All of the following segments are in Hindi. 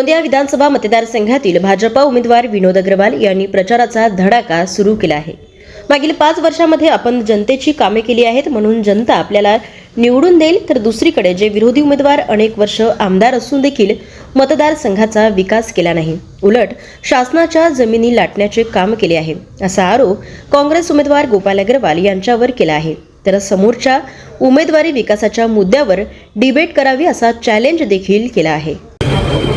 गोंदिया विधानसभा मतदारसंघातील भाजपा उमेदवार विनोद अग्रवाल यांनी प्रचाराचा धडाका सुरू केला आहे। मागील 5 वर्षांमध्ये आपण जनतेची कामे केली आहेत म्हणून जनता आपल्याला निवडून देईल, तर दुसरीकडे जे विरोधी उमेदवार अनेक वर्ष आमदार असून देखील मतदारसंघाचा विकास केला नाही, उलट शासनाच्या जमिनी लाटण्याचे काम केले आहे, असा आरोप काँग्रेस उमेदवार गोपाल अग्रवाल यांच्यावर केला आहे। तर समोरच्या उमेदवारी विकासाच्या मुद्द्यावर डिबेट करावी असा चॅलेंज देखील केला आहे।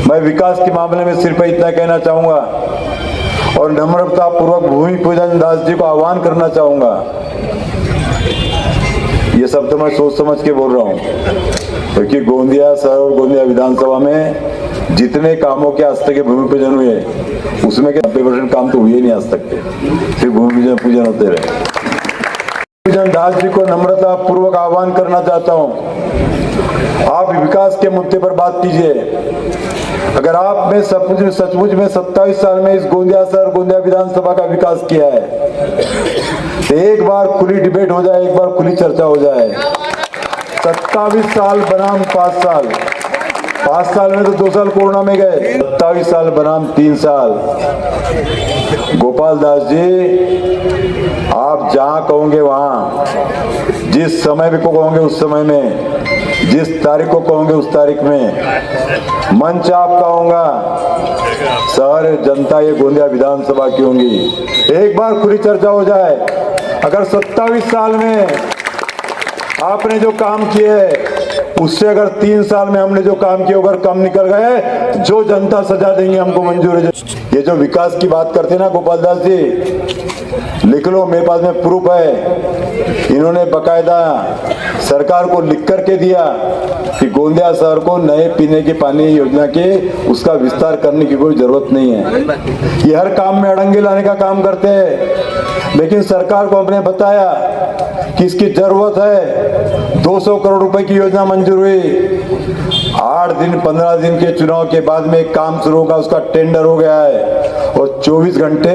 मैं विकास के मामले में सिर्फ इतना कहना चाहूँगा और नम्रता पूर्वक भूमि पूजन दास जी को आह्वान करना चाहूँगा। ये शब्द मैं सोच समझ के बोल रहा हूँ, क्योंकि गोंदिया शहर और गोंदिया विधानसभा में जितने कामों के आज तक के भूमि पूजन हुए उसमें के 90% काम तो हुए ही नहीं आज तक के, सिर्फ भूमि पूजन होते रहे। पूजन दास जी को नम्रता पूर्वक आह्वान करना चाहता हूँ, आप विकास के मुद्दे पर बात कीजिए। अगर आपने सचमुच में 27 साल में इस गोंदिया शहर गोंदिया विधानसभा का विकास किया है तो एक बार खुली डिबेट हो जाए, एक बार खुली चर्चा हो जाए। 27 साल बनाम 5 साल, 5 साल में तो 2 साल कोरोना में गए, 27 साल बनाम 3 साल। गोपाल दास जी, आप जहां कहोगे वहां, जिस समय भी को कहोगे उस समय में, जिस तारीख को कहोगे उस तारीख में मंच आपका होगा। सारे जनता ये गोंदिया विधानसभा की होंगी। एक बार खुली चर्चा हो जाए। अगर 27 साल में आपने जो काम किए उससे अगर 3 साल में हमने जो काम किए अगर कम निकल गए तो जो जनता सजा देंगे हमको मंजूर है। ये जो विकास की बात करते हैं ना गोपाल दास जी, लिख लो, मेरे पास में प्रूफ है। इन्होंने बकायदा सरकार को लिख करके दिया कि गोंदिया शहर को नए पीने के पानी योजना के उसका विस्तार करने की कोई जरूरत नहीं है। ये हर काम में अड़ंगे लाने का काम करते हैं, लेकिन सरकार को हमने बताया कि इसकी जरूरत है। 200 करोड़ रुपए की योजना मंजूर हुई। 8 दिन 15 दिन के चुनाव के बाद में एक काम शुरू होगा, उसका टेंडर हो गया है और 24 घंटे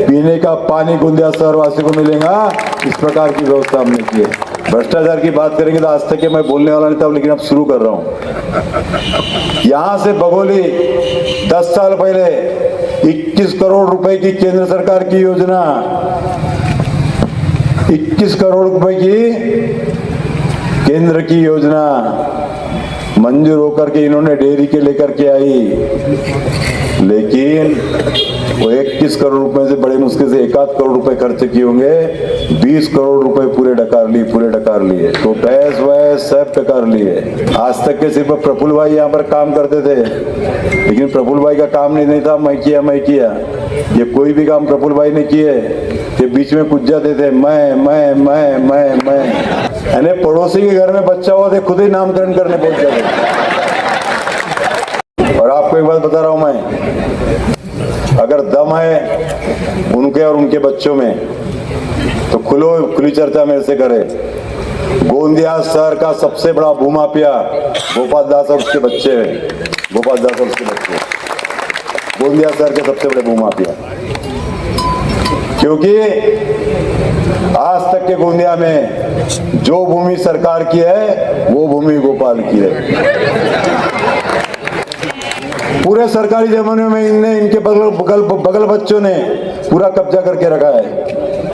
पीने का पानी गोंदिया शहरवासी को मिलेगा। इस प्रकार की व्यवस्था हमने की है। भ्रष्टाचार की बात करेंगे तो आज तक के मैं बोलने वाला नहीं था, लेकिन अब शुरू कर रहा हूं। यहां से बघोली 10 साल पहले 21 करोड़ रुपए की केंद्र सरकार की योजना, 21 करोड़ रुपए की केंद्र की योजना मंजूर होकर के इन्होंने डेयरी के लेकर के आई, लेकिन वो 21 करोड़ रुपए से बड़े मुश्किल से 1 करोड़ रुपए खर्च किए होंगे। 20 करोड़ रुपए पूरे डकार लिए तो पैस वैस सब डकार लिए। आज तक के सिर्फ प्रफुल्ल भाई यहाँ पर काम करते थे, लेकिन प्रफुल्ल भाई का काम नहीं था मैं किया। ये कोई भी काम प्रफुल्ल भाई ने किए, ये बीच में कुछ जाते थे मैं यानी पड़ोसी के घर में बच्चा हुआ थे खुद ही नामकरण करने पहुंच जाते। और आपको एक बात बता रहा हूं मैं, अगर दम है उनके और उनके बच्चों में तो खुली चर्चा मेरे से करे। गोंदिया शहर का सबसे बड़ा भूमाफिया गोपाल दास और उसके बच्चे हैं। गोपाल दास और उसके बच्चे गोंदिया शहर के सबसे बड़े भूमाफिया, क्योंकि आज तक के गोंदिया में जो भूमि सरकार की है वो भूमि गोपाल की है। पूरे सरकारी जमाने में इनके बगल बच्चों ने पूरा कब्जा करके रखा है।